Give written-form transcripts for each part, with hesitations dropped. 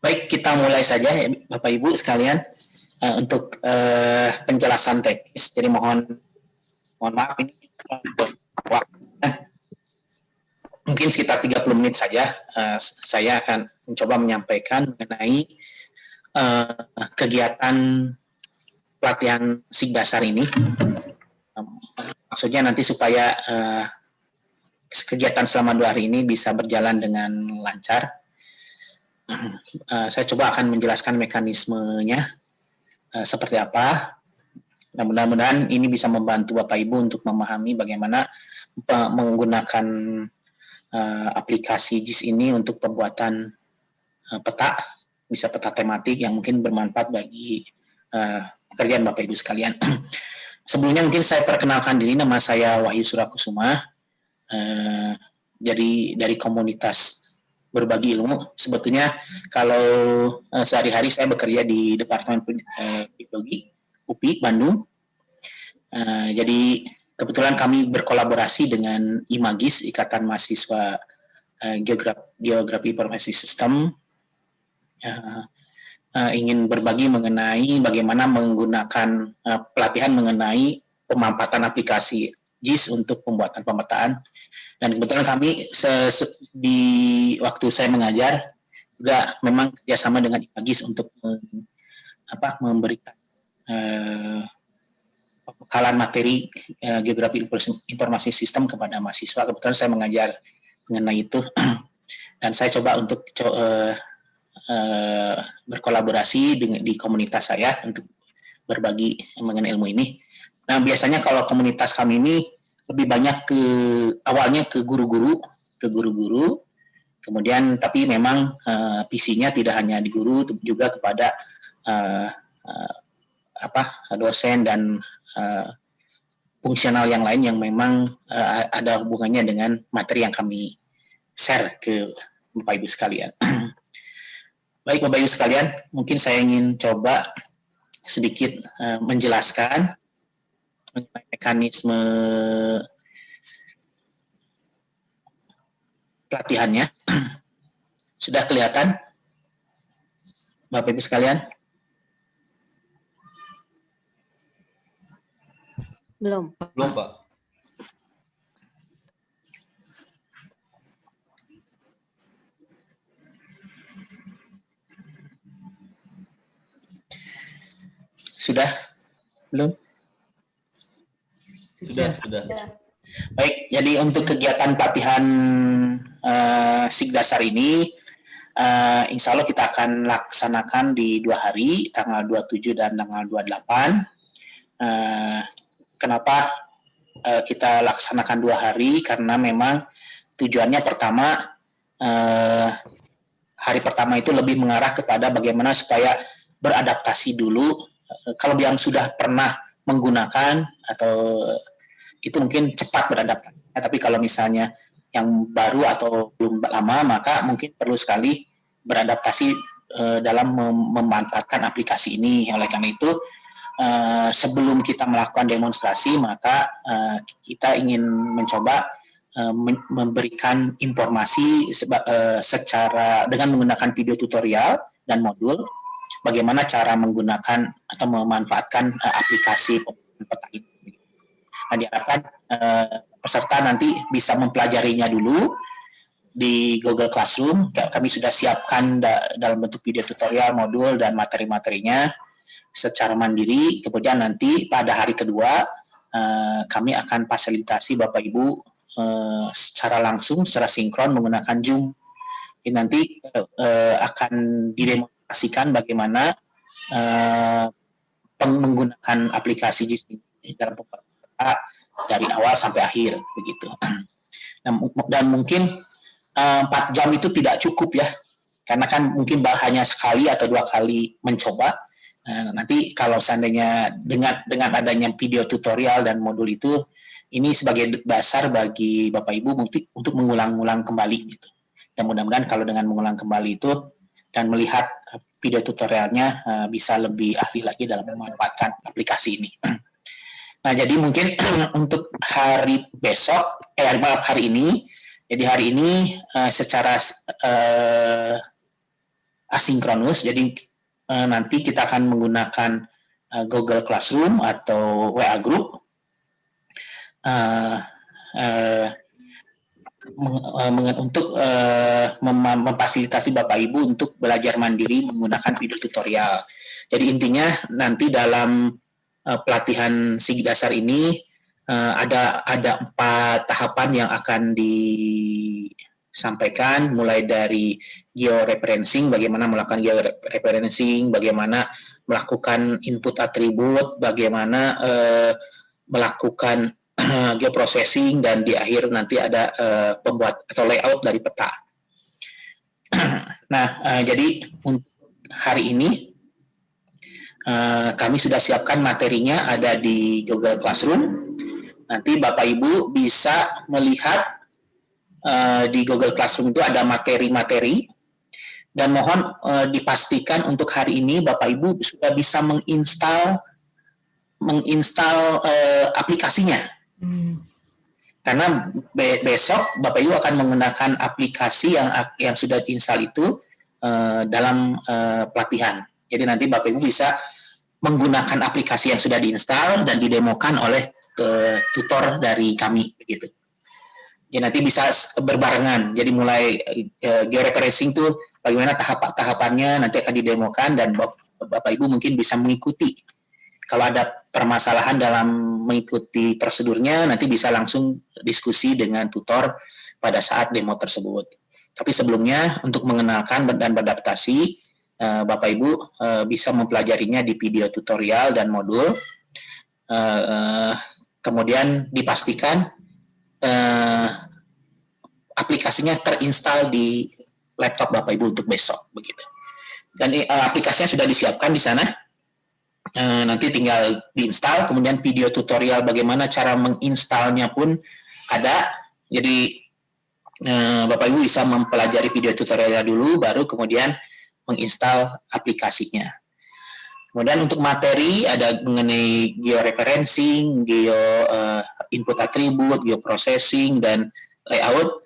Baik, kita mulai saja ya, Bapak Ibu sekalian untuk penjelasan teknis. Jadi mohon maaf ini mungkin sekitar 30 menit saja saya akan mencoba menyampaikan mengenai kegiatan pelatihan SIG dasar ini. Maksudnya nanti supaya kegiatan selama 2 hari ini bisa berjalan dengan lancar. Saya coba akan menjelaskan mekanismenya seperti apa. Nah, mudah-mudahan ini bisa membantu Bapak Ibu untuk memahami bagaimana menggunakan aplikasi JIS ini untuk pembuatan peta, bisa peta tematik yang mungkin bermanfaat bagi pekerjaan Bapak Ibu sekalian. Sebelumnya mungkin saya perkenalkan diri, nama saya Wahyu Surakusuma, dari komunitas berbagi ilmu. Sebetulnya kalau sehari-hari saya bekerja di Departemen Biologi UPI Bandung. Jadi kebetulan kami berkolaborasi dengan IMAGIS, Ikatan Mahasiswa Geografi Informasi Sistem, ingin berbagi mengenai bagaimana menggunakan pelatihan mengenai pemanfaatan aplikasi JIS untuk pembuatan pemetaan. Dan kebetulan kami di waktu saya mengajar juga memang kerjasama dengan IMAGIS untuk memberikan pembekalan materi geografi informasi sistem kepada mahasiswa. Kebetulan saya mengajar mengenai itu dan saya coba untuk berkolaborasi di komunitas saya untuk berbagi mengenai ilmu ini. Nah, biasanya kalau komunitas kami ini lebih banyak awalnya ke guru-guru, kemudian tapi memang visinya tidak hanya di guru, juga kepada dosen dan fungsional yang lain yang memang ada hubungannya dengan materi yang kami share ke Bapak Ibu sekalian. Baik Bapak Ibu sekalian, mungkin saya ingin coba sedikit menjelaskan mengenai mekanisme pelatihannya. Sudah kelihatan Bapak Ibu sekalian? Belum, Pak. Sudah? Belum? Sudah. Baik, jadi untuk kegiatan pelatihan SIG dasar ini, insya Allah kita akan laksanakan di 2 hari, tanggal 27 dan tanggal 28. Kenapa kita laksanakan 2 hari? Karena memang tujuannya pertama, hari pertama itu lebih mengarah kepada bagaimana supaya beradaptasi dulu. Kalau yang sudah pernah menggunakan atau itu mungkin cepat beradaptasi. Tapi kalau misalnya yang baru atau belum lama, maka mungkin perlu sekali beradaptasi dalam memanfaatkan aplikasi ini. Oleh karena itu, sebelum kita melakukan demonstrasi, maka kita ingin mencoba memberikan informasi secara dengan menggunakan video tutorial dan modul bagaimana cara menggunakan atau memanfaatkan aplikasi peta ini. Nah, diharapkan peserta nanti bisa mempelajarinya dulu di Google Classroom. Kami sudah siapkan dalam bentuk video tutorial, modul, dan materi-materinya secara mandiri. Kemudian nanti pada hari kedua kami akan fasilitasi Bapak Ibu secara langsung, secara sinkron menggunakan Zoom. Jadi nanti akan didemonstrasikan bagaimana menggunakan aplikasi JIS dalam pembuatan dari awal sampai akhir begitu. Dan mungkin 4 jam itu tidak cukup ya, karena kan mungkin hanya sekali atau 2 kali mencoba. Nanti kalau seandainya dengan adanya video tutorial dan modul itu, ini sebagai dasar bagi Bapak Ibu untuk mengulang-ulang kembali gitu. Dan mudah-mudahan kalau dengan mengulang kembali itu dan melihat video tutorialnya bisa lebih ahli lagi dalam memanfaatkan aplikasi ini. Nah, jadi mungkin untuk hari besok, hari ini, jadi hari ini secara asinkronus. Jadi nanti kita akan menggunakan Google Classroom atau WA Group untuk memfasilitasi Bapak Ibu untuk belajar mandiri menggunakan video tutorial. Jadi intinya nanti dalam pelatihan SIG dasar ini ada 4 tahapan yang akan disampaikan, mulai dari georeferencing, bagaimana melakukan georeferencing, bagaimana melakukan input atribut, bagaimana melakukan geoprocessing, dan di akhir nanti ada pembuat atau layout dari peta. Nah, jadi untuk hari ini kami sudah siapkan materinya ada di Google Classroom. Nanti Bapak Ibu bisa melihat di Google Classroom itu ada materi-materi, dan mohon dipastikan untuk hari ini Bapak Ibu sudah bisa menginstal aplikasinya. Karena besok Bapak Ibu akan menggunakan aplikasi yang sudah diinstal itu dalam pelatihan. Jadi nanti Bapak Ibu bisa menggunakan aplikasi yang sudah diinstal dan didemokan oleh tutor dari kami begitu. Jadi nanti bisa berbarengan. Jadi mulai georeferencing itu bagaimana tahapannya nanti akan didemokan, dan Bapak Ibu mungkin bisa mengikuti. Kalau ada permasalahan dalam mengikuti prosedurnya, nanti bisa langsung diskusi dengan tutor pada saat demo tersebut. Tapi sebelumnya untuk mengenalkan dan beradaptasi, Bapak Ibu bisa mempelajarinya di video tutorial dan modul. Kemudian dipastikan aplikasinya terinstal di laptop Bapak Ibu untuk besok begitu. Dan aplikasinya sudah disiapkan di sana. Nanti tinggal diinstal, kemudian video tutorial bagaimana cara menginstalnya pun ada. Jadi Bapak Ibu bisa mempelajari video tutorialnya dulu, baru kemudian menginstal aplikasinya. Kemudian untuk materi ada mengenai georeferencing, input atribut, geoprocessing, dan layout.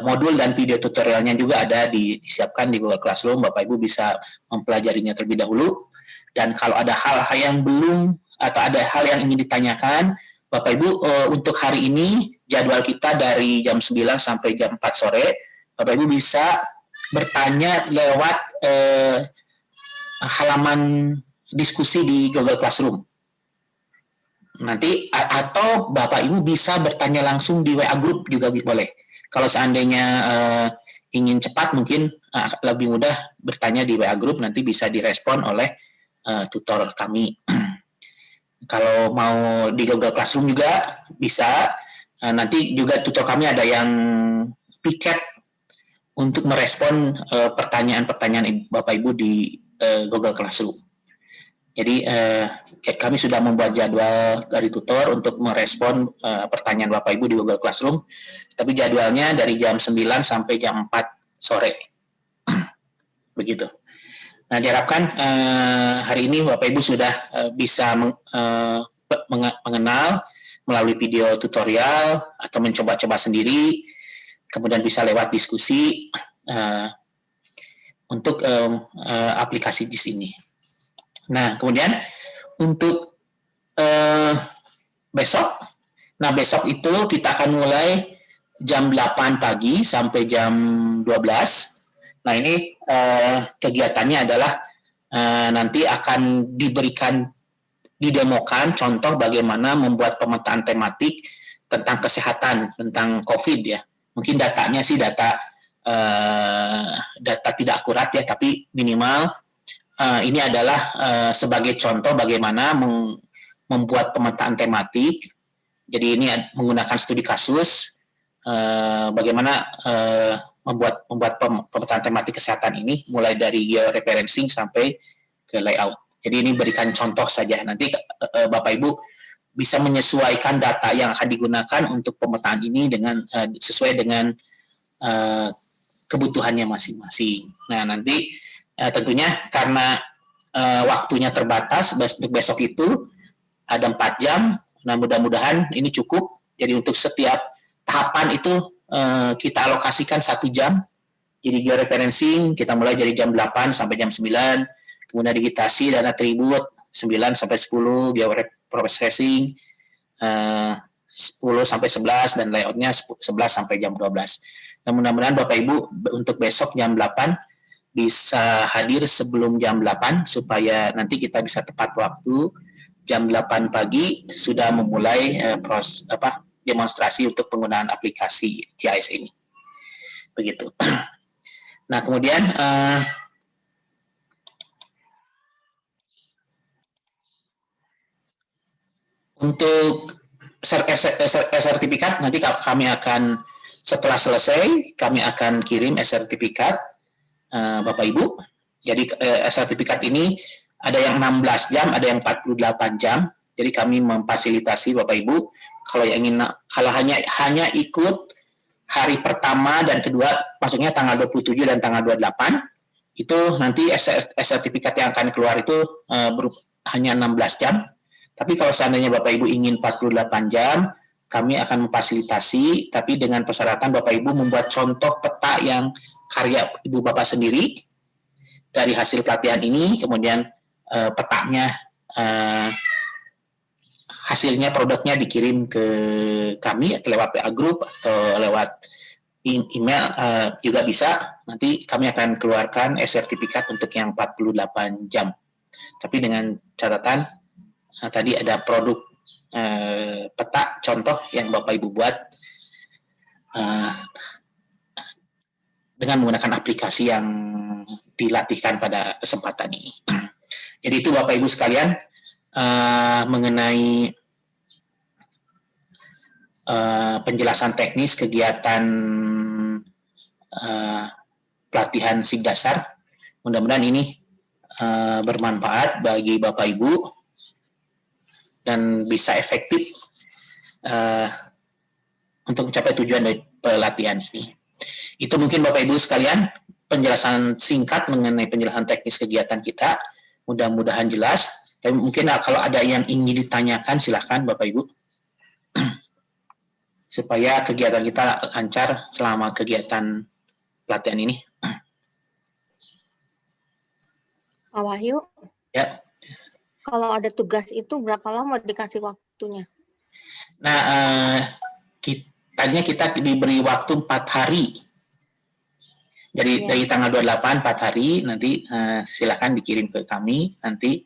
Modul dan video tutorialnya juga ada disiapkan di Google Classroom. Bapak Ibu bisa mempelajarinya terlebih dahulu. Dan kalau ada hal-hal yang belum atau ada hal yang ingin ditanyakan, Bapak Ibu untuk hari ini jadwal kita dari jam 9 sampai jam 4 sore. Bapak Ibu bisa bertanya lewat halaman diskusi di Google Classroom. Nanti atau Bapak Ibu bisa bertanya langsung di WA Group juga boleh. Kalau seandainya ingin cepat, mungkin lebih mudah bertanya di WA Group, nanti bisa direspon oleh tutor kami. Kalau mau di Google Classroom juga bisa. Nanti juga tutor kami ada yang piket untuk merespon pertanyaan-pertanyaan Bapak Ibu di Google Classroom. Jadi kami sudah membuat jadwal dari tutor untuk merespon pertanyaan Bapak Ibu di Google Classroom, tapi jadwalnya dari jam 9 sampai jam 4 sore. Begitu. Nah, diharapkan hari ini Bapak Ibu sudah bisa mengenal melalui video tutorial atau mencoba-coba sendiri, kemudian bisa lewat diskusi untuk aplikasi JIS ini. Nah, kemudian untuk besok itu kita akan mulai jam 8 pagi sampai jam 12. Nah, ini kegiatannya adalah nanti akan didemokan contoh bagaimana membuat pemetaan tematik tentang kesehatan, tentang COVID ya. Mungkin datanya sih data tidak akurat ya, tapi minimal ini adalah sebagai contoh bagaimana membuat pemetaan tematik. Jadi ini menggunakan studi kasus bagaimana membuat pemetaan tematik kesehatan ini mulai dari georeferencing sampai ke layout. Jadi ini berikan contoh saja. Nanti Bapak Ibu bisa menyesuaikan data yang akan digunakan untuk pemetaan ini dengan sesuai dengan kebutuhannya masing-masing. Nah, nanti tentunya karena waktunya terbatas, untuk besok itu ada 4 jam. Nah, mudah-mudahan ini cukup. Jadi untuk setiap tahapan itu kita alokasikan 1 jam. Jadi georeferencing kita mulai dari jam 8 sampai jam 9, kemudian digitasi dan atribut 9 sampai 10, geoprocessing 10 sampai 11, dan layoutnya 11 sampai jam 12. Dan mudah-mudahan Bapak Ibu untuk besok jam 8 bisa hadir sebelum jam 8 supaya nanti kita bisa tepat waktu jam 8 pagi sudah memulai demonstrasi untuk penggunaan aplikasi GIS ini. Begitu. Nah, kemudian untuk sertifikat nanti kami akan setelah selesai kami akan kirim sertifikat Bapak Ibu. Jadi sertifikat ini ada yang 16 jam, ada yang 48 jam. Jadi kami memfasilitasi Bapak Ibu kalau hanya ikut hari pertama dan kedua, maksudnya tanggal 27 dan tanggal 28, itu nanti sertifikat yang akan keluar itu hanya 16 jam. Tapi kalau seandainya Bapak Ibu ingin 48 jam, kami akan memfasilitasi, tapi dengan persyaratan Bapak Ibu membuat contoh peta yang karya Ibu Bapak sendiri dari hasil pelatihan ini, kemudian petanya, hasilnya, produknya dikirim ke kami atau lewat WA Group atau lewat email juga bisa. Nanti kami akan keluarkan sertifikat untuk yang 48 jam. Tapi dengan catatan tadi ada produk peta contoh yang Bapak Ibu buat dengan menggunakan aplikasi yang dilatihkan pada kesempatan ini. Jadi itu Bapak Ibu sekalian mengenai penjelasan teknis kegiatan pelatihan SIG dasar. Mudah-mudahan ini bermanfaat bagi Bapak Ibu dan bisa efektif untuk mencapai tujuan dari pelatihan ini. Itu mungkin Bapak Ibu sekalian penjelasan singkat mengenai penjelasan teknis kegiatan kita. Mudah-mudahan jelas. Tapi mungkin kalau ada yang ingin ditanyakan, silakan Bapak Ibu. Supaya kegiatan kita lancar selama kegiatan pelatihan ini. Pak Wahyu? Ya. Kalau ada tugas itu berapa lama dikasih waktunya? Nah, kita diberi waktu 4 hari. Jadi dari tanggal 28 4 hari, nanti silakan dikirim ke kami, nanti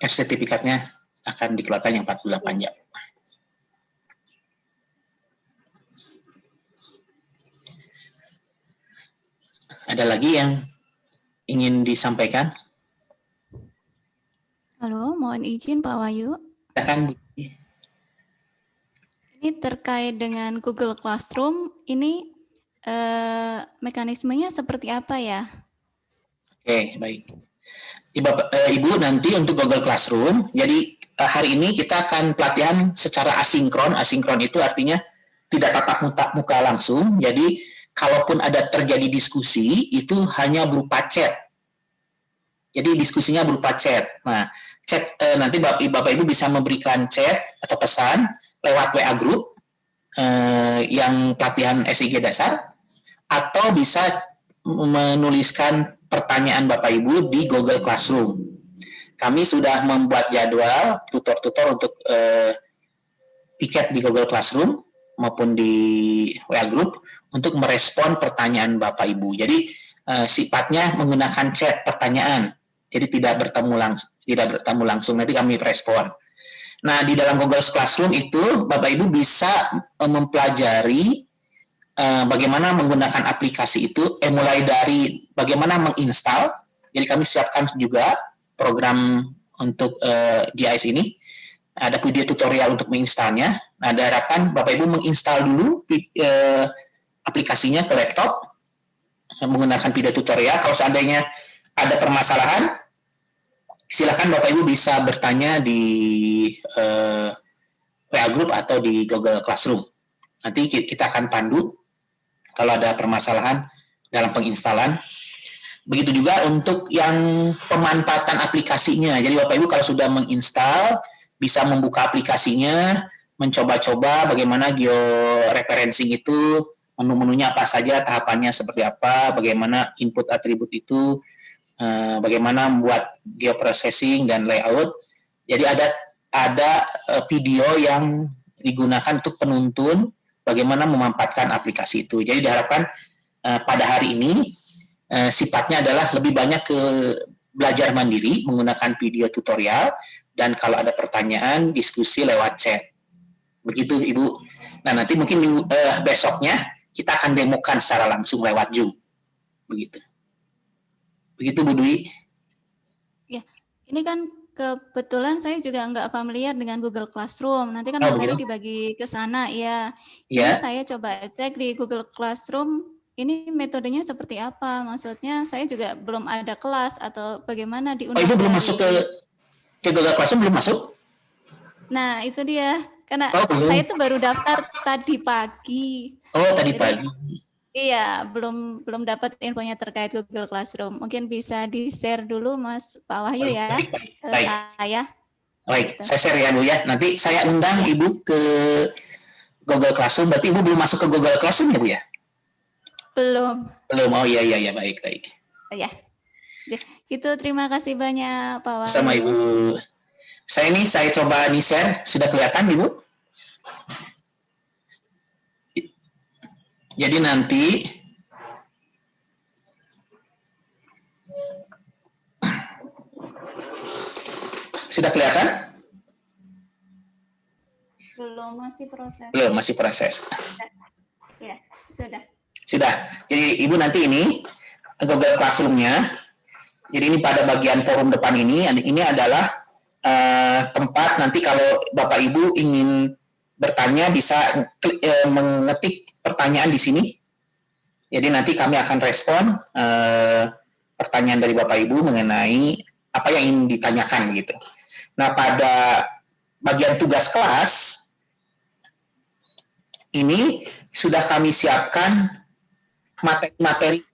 sertifikatnya akan dikeluarkan yang 48 jam. Ada lagi yang ingin disampaikan? Halo, mohon izin Pak Wahyu. Silakan. Ini terkait dengan Google Classroom, ini mekanismenya seperti apa ya? Oke, baik. Ibu nanti untuk Google Classroom, jadi hari ini kita akan pelatihan secara asinkron. Asinkron itu artinya tidak tatap muka langsung, jadi kalaupun ada terjadi diskusi, itu hanya berupa chat. Jadi diskusinya berupa chat. Nah, chat nanti Bapak Ibu bisa memberikan chat atau pesan lewat WA Group yang pelatihan SIG dasar, atau bisa menuliskan pertanyaan Bapak Ibu di Google Classroom. Kami sudah membuat jadwal tutor-tutor untuk piket di Google Classroom maupun di WA Group untuk merespon pertanyaan Bapak Ibu. Jadi sifatnya menggunakan chat pertanyaan, jadi tidak bertemu langsung. Nanti kami respon. Nah, di dalam Google Classroom itu Bapak Ibu bisa mempelajari bagaimana menggunakan aplikasi itu, mulai dari bagaimana menginstal. Jadi kami siapkan juga program untuk GIS ini. Ada video tutorial untuk menginstalnya. Nah, diharapkan Bapak Ibu menginstal dulu aplikasinya ke laptop menggunakan video tutorial. Kalau seandainya ada permasalahan, silakan Bapak Ibu bisa bertanya di WA Group atau di Google Classroom. Nanti kita akan pandu kalau ada permasalahan dalam penginstalan. Begitu juga untuk yang pemanfaatan aplikasinya. Jadi Bapak Ibu kalau sudah menginstal, bisa membuka aplikasinya, mencoba-coba bagaimana georeferencing itu menu-menunya apa saja, tahapannya seperti apa, bagaimana input atribut itu, bagaimana membuat geoprocessing dan layout. Jadi ada video yang digunakan untuk penuntun bagaimana memanfaatkan aplikasi itu. Jadi diharapkan pada hari ini sifatnya adalah lebih banyak ke belajar mandiri menggunakan video tutorial, dan kalau ada pertanyaan diskusi lewat chat. Begitu Ibu. Nah, nanti mungkin besoknya kita akan demokan secara langsung lewat Zoom. Begitu. Begitu Bu Dwi. Ya, ini kan kebetulan saya juga nggak familiar dengan Google Classroom. Nanti kan Oh, materi begitu? dibagi ke sana, ya. Ya. Ini saya coba cek di Google Classroom. Ini metodenya seperti apa? Maksudnya saya juga belum ada kelas atau bagaimana Oh, diundang Ibu belum dari... masuk ke Google Classroom, belum masuk? Nah, itu dia. Karena belum. saya tuh baru daftar tadi pagi. Oh, tadi Jadi, pagi. iya, belum dapat infonya terkait Google Classroom. Mungkin bisa di-share dulu Mas Pak Wahyu ya ke saya. Baik, Gitu. saya share ya Bu ya. Nanti saya undang Ibu ke Google Classroom. Berarti Ibu belum masuk ke Google Classroom ya Bu ya? Belum. Belum. Oh iya, baik. Ya. Gitu, terima kasih banyak Pak Wahyu. Sama Ibu. Saya coba share. Sudah kelihatan Ibu? Jadi nanti sudah kelihatan? Belum, masih proses. Belum, masih proses. Ya, sudah. Sudah. Jadi Ibu nanti ini Google Classroom-nya. Jadi ini pada bagian forum depan ini adalah tempat nanti kalau Bapak Ibu ingin bertanya bisa mengetik pertanyaan di sini. Jadi nanti kami akan respon pertanyaan dari Bapak Ibu mengenai apa yang ingin ditanyakan gitu. Nah, pada bagian tugas kelas ini sudah kami siapkan materi-materi.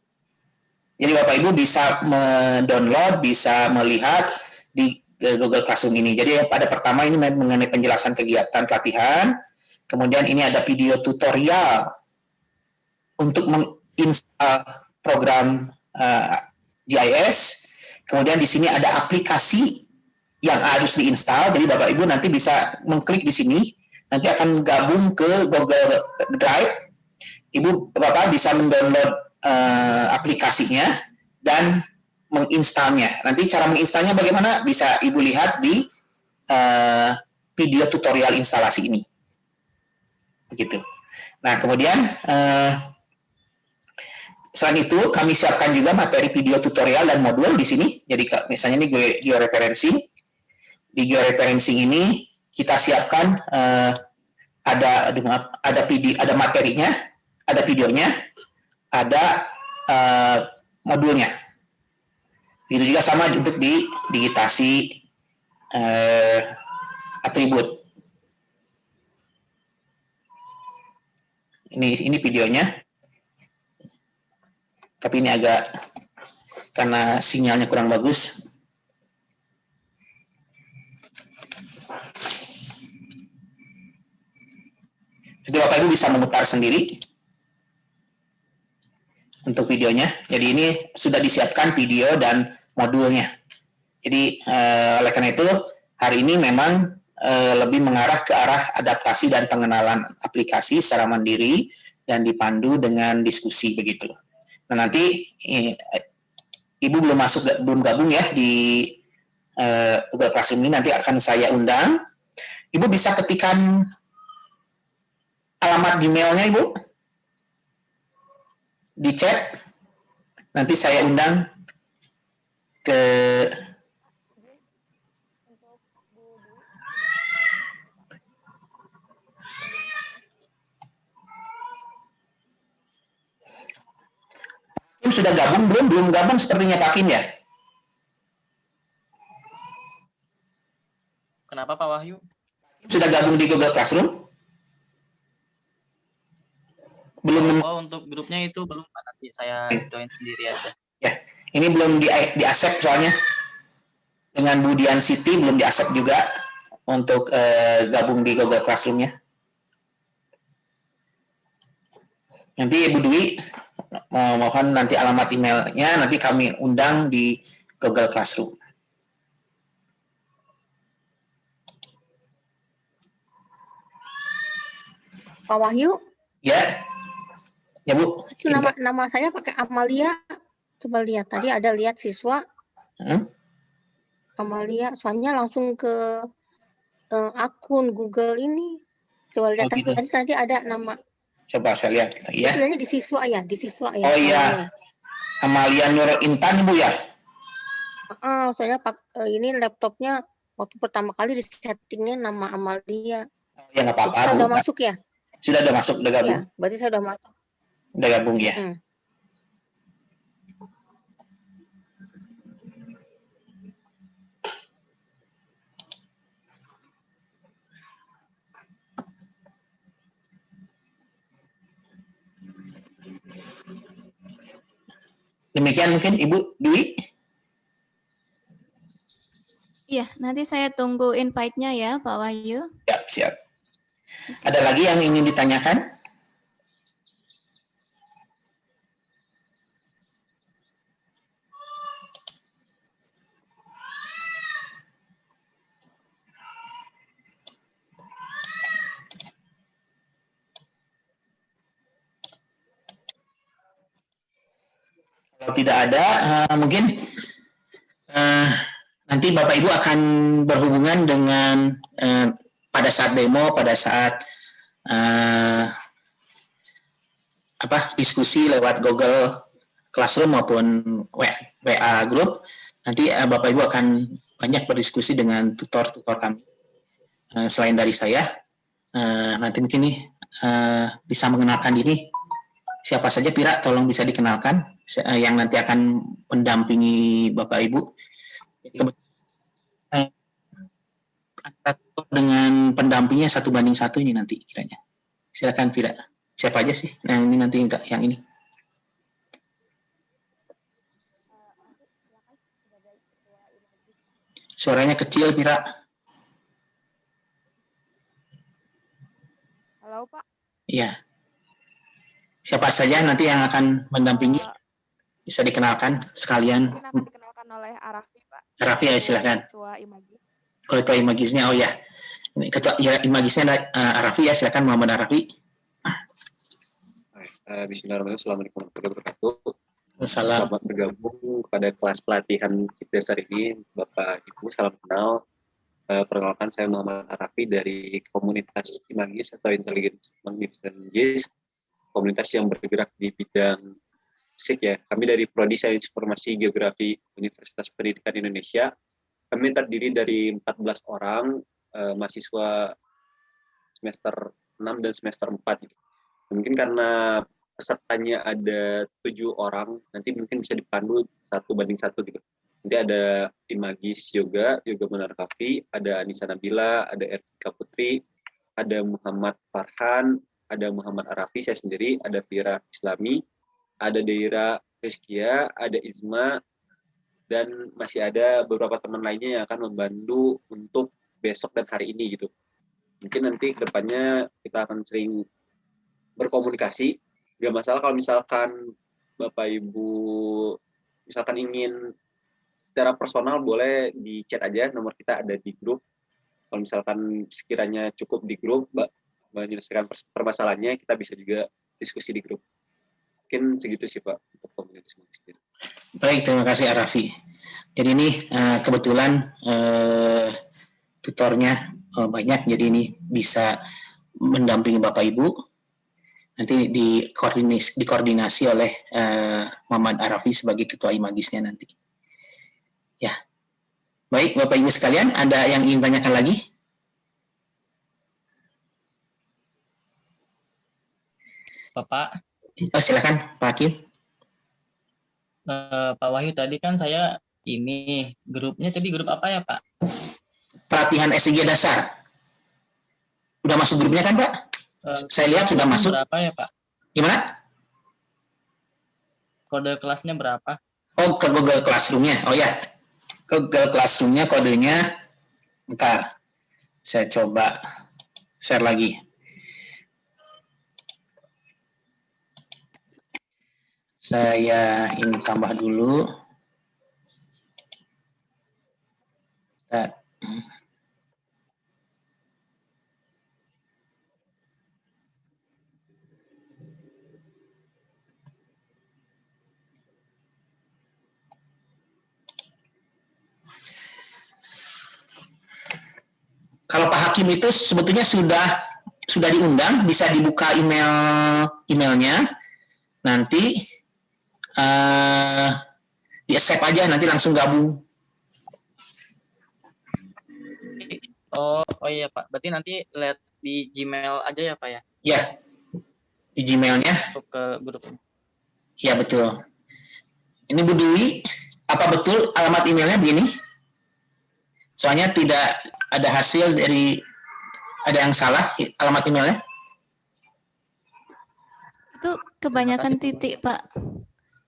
Jadi Bapak Ibu bisa mendownload, bisa melihat di Google Classroom ini. Jadi pada pertama ini mengenai penjelasan kegiatan pelatihan, kemudian ini ada video tutorial untuk menginstal program GIS, kemudian di sini ada aplikasi yang harus diinstal, jadi Bapak Ibu nanti bisa mengklik di sini, nanti akan gabung ke Google Drive, Ibu Bapak bisa mendownload aplikasinya dan menginstalnya. Nanti cara menginstalnya bagaimana bisa Ibu lihat di video tutorial instalasi ini. Begitu. Nah, kemudian selain itu kami siapkan juga materi video tutorial dan modul di sini. Jadi misalnya ini georeferencing. Di georeferencing ini kita siapkan ada materinya, ada videonya, ada modulnya. Itu juga sama untuk di digitasi atribut. Ini videonya. Tapi ini agak karena sinyalnya kurang bagus. Jadi Bapak Ibu bisa memutar sendiri untuk videonya. Jadi ini sudah disiapkan video dan modulnya. Jadi oleh karena itu hari ini memang lebih mengarah ke arah adaptasi dan pengenalan aplikasi secara mandiri dan dipandu dengan diskusi begitu. Nah nanti Ibu belum gabung ya di Google Classroom ini, nanti akan saya undang. Ibu bisa ketikkan alamat Gmail-nya Ibu di chat, nanti saya undang ke sudah gabung belum gabung sepertinya Pak Kim ya. Kenapa Pak Wahyu? Sudah gabung di Google Classroom? Belum. Untuk grupnya itu belum, nanti saya join sendiri aja. Ya, ini belum di accept soalnya. Dengan Bu Dian Siti belum di accept juga untuk gabung di Google Classroom-nya. Nanti Ibu Dwi mohon nanti alamat emailnya, nanti kami undang di Google Classroom. Pak Wahyu, Ya, ya Bu. itu nama saya pakai Amalia. Coba lihat, tadi ada lihat siswa Amalia, soalnya langsung ke akun Google ini. Coba lihat, gitu. tadi ada nama. Coba saya lihat. Ya. Itu di siswa ya, di siswa ya. Oh iya, Amalia Nurul Intan Bu ya. Soalnya ini laptopnya waktu pertama kali di settingnya nama Amalia. Ya nggak apa-apa. Sudah masuk ya? Sudah ada masuk, udah gabung. Ya, berarti saya udah masuk. Udah gabung ya. Demikian mungkin Ibu Dwi. Iya, nanti saya tunggu invite-nya ya, Pak Wahyu. Ya, siap. Ada lagi yang ingin ditanyakan? Kalau tidak ada, mungkin nanti Bapak Ibu akan berhubungan dengan pada saat demo, pada saat diskusi lewat Google Classroom maupun WA Group. Nanti Bapak Ibu akan banyak berdiskusi dengan tutor-tutor kami. Selain dari saya, nanti mungkin nih bisa mengenalkan diri. Siapa saja Pira, tolong bisa dikenalkan yang nanti akan mendampingi Bapak Ibu. Dengan pendampingnya 1:1 ini nanti kiranya. Silakan Pira. Siapa aja sih? Nah, ini nanti yang ini. Suaranya kecil, Pira. Halo, Pak. Iya. Siapa saja nanti yang akan mendampingi? Bisa dikenalkan sekalian. Mungkin akan dikenalkan oleh Arafi, Pak. Arafi, ya silakan. Ketua Imagis. Ketua Imagisnya, oh ya. Ketua Imagisnya ada Arafi, ya silakan Muhammad Arafi. Bismillahirrahmanirrahim. Assalamualaikum warahmatullahi wabarakatuh. Selamat bergabung pada kelas pelatihan dasar ini, Bapak Ibu. Salam kenal. Perkenalkan, saya Muhammad Arafi dari komunitas Imagis atau Intelligence Imagis, komunitas yang bergerak di bidang SIK ya. Kami dari Prodi Sains Informasi Geografi Universitas Pendidikan Indonesia. Kami terdiri dari 14 orang mahasiswa semester 6 dan semester 4. Mungkin karena pesertanya ada 7 orang, nanti mungkin bisa dipandu 1:1 gitu. Nanti ada Imagis Yoga Munarkafi, ada Anissa Nabila, ada Ertika Putri, ada Muhammad Farhan, ada Muhammad Arafi, saya sendiri, ada Fira Islami, ada Deira Rizkia, ada Izma, dan masih ada beberapa teman lainnya yang akan membantu untuk besok dan hari ini gitu. Mungkin nanti ke depannya kita akan sering berkomunikasi. Gak masalah kalau misalkan Bapak Ibu misalkan ingin secara personal, boleh di chat aja, nomor kita ada di grup. Kalau misalkan sekiranya cukup di grup, menyelesaikan permasalahannya, kita bisa juga diskusi di grup. Mungkin segitu sih Pak untuk komunitas sendiri. Baik, terima kasih Arafi. Jadi ini kebetulan tutornya banyak, jadi ini bisa mendampingi Bapak Ibu. Nanti dikoordinasi oleh Muhammad Arafi sebagai ketua Imagisnya nanti. Ya, baik Bapak Ibu sekalian, ada yang ingin tanyakan lagi? Bapak. Oh, silakan Pak Hakim. Pak Wahyu, tadi kan saya ini grupnya tadi grup apa ya Pak? Pelatihan SIG dasar. Udah masuk grupnya kan Pak? Saya lihat sudah masuk. Berapa ya Pak? Gimana? Kode kelasnya berapa? Oh, ke Google Classroom-nya. Oh ya, ke Google Classroom-nya kodenya. Bentar, saya coba share lagi. Saya ini tambah dulu. Bentar. Kalau Pak Hakim itu sebetulnya sudah diundang, bisa dibuka emailnya, nanti di accept aja, nanti langsung gabung. Oh iya Pak, berarti nanti lihat di Gmail aja ya Pak ya? Ya, di Gmailnya. Masuk ke grup. Ya betul. Ini Bu Dewi, apa betul alamat emailnya begini? Soalnya tidak ada hasil dari, ada yang salah alamat emailnya. Itu kebanyakan titik, Pak.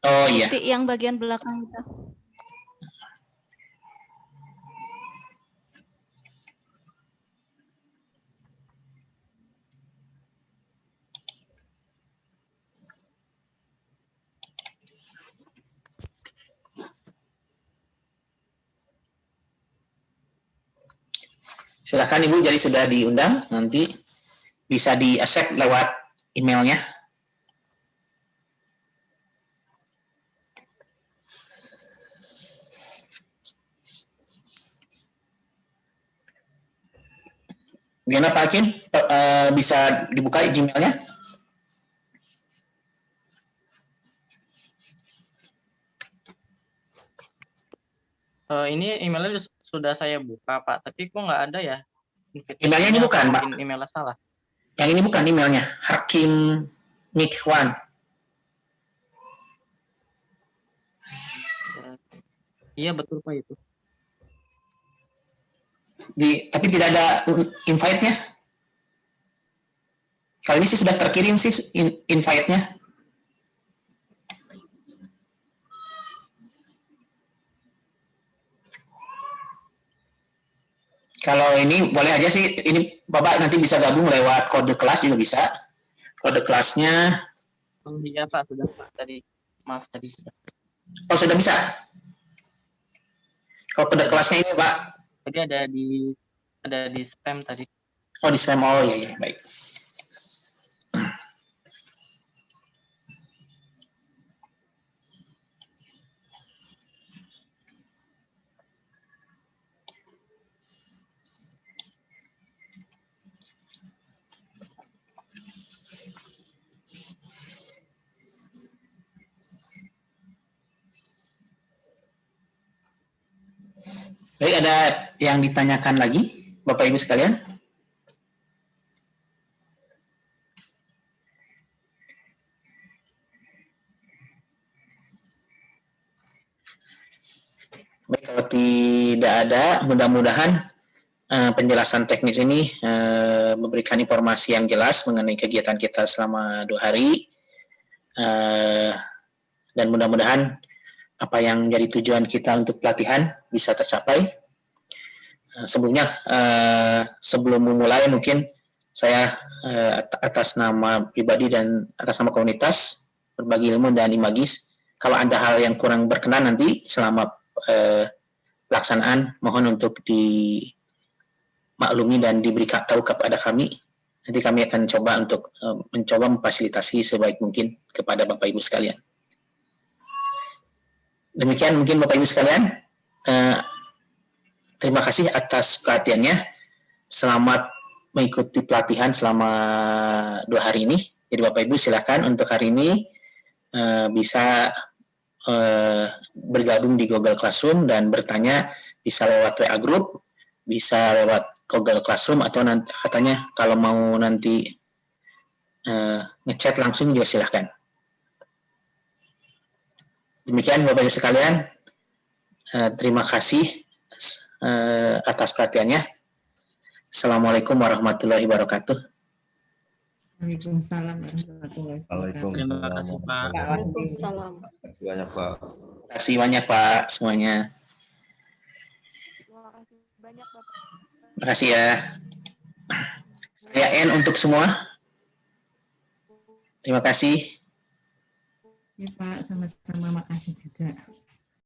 Oh iya. Titik yang bagian belakang itu. Silakan Ibu, jadi sudah diundang, nanti bisa di accept lewat emailnya. Gimana Pak Hakim? Bisa dibuka Gmailnya? Ini emailnya sudah saya buka Pak, tapi kok nggak ada ya? Emailnya ini bukan Pak? Mungkin emailnya salah. Yang ini bukan emailnya, Hakim Mikwan. Iya betul Pak itu. Tapi tidak ada invite-nya. Kali ini sih sudah terkirim sih invite-nya. Kalau ini boleh aja sih, ini Bapak nanti bisa gabung lewat kode kelas juga bisa. Kode kelasnya. Oh iya Pak, sudah Pak tadi. Maaf tadi sudah. Oh sudah bisa. Kalau kode kelasnya ini Pak. Tadi ada di spam tadi. Oh di spam, oh iya, baik. Baik, ada yang ditanyakan lagi, Bapak Ibu sekalian? Baik, kalau tidak ada, mudah-mudahan penjelasan teknis ini memberikan informasi yang jelas mengenai kegiatan kita selama 2 hari. Dan mudah-mudahan apa yang jadi tujuan kita untuk pelatihan bisa tercapai. Sebelumnya, sebelum memulai mungkin saya atas nama pribadi dan atas nama komunitas Berbagi Ilmu dan Imagis, kalau ada hal yang kurang berkenan nanti selama pelaksanaan, mohon untuk dimaklumi dan diberi tahu kepada kami. Nanti kami akan coba untuk mencoba memfasilitasi sebaik mungkin kepada Bapak Ibu sekalian. Demikian mungkin Bapak Ibu sekalian, terima kasih atas perhatiannya. Selamat mengikuti pelatihan selama 2 hari ini. Jadi Bapak Ibu silakan untuk hari ini bisa bergabung di Google Classroom dan bertanya, bisa lewat WA Group, bisa lewat Google Classroom, atau nanti katanya kalau mau nanti ngechat langsung juga silakan. Demikian Bapak Ibu sekalian, terima kasih atas perhatiannya. Assalamualaikum warahmatullahi wabarakatuh. Waalaikumsalam warahmatullahi wabarakatuh. Terima kasih Pak. Waalaikumsalam. Banyak Pak. Terima kasih banyak Pak semuanya. Terima kasih banyak Bapak. Terima kasih ya. Saya N untuk semua. Terima kasih. Ya Pak, sama-sama makasih juga.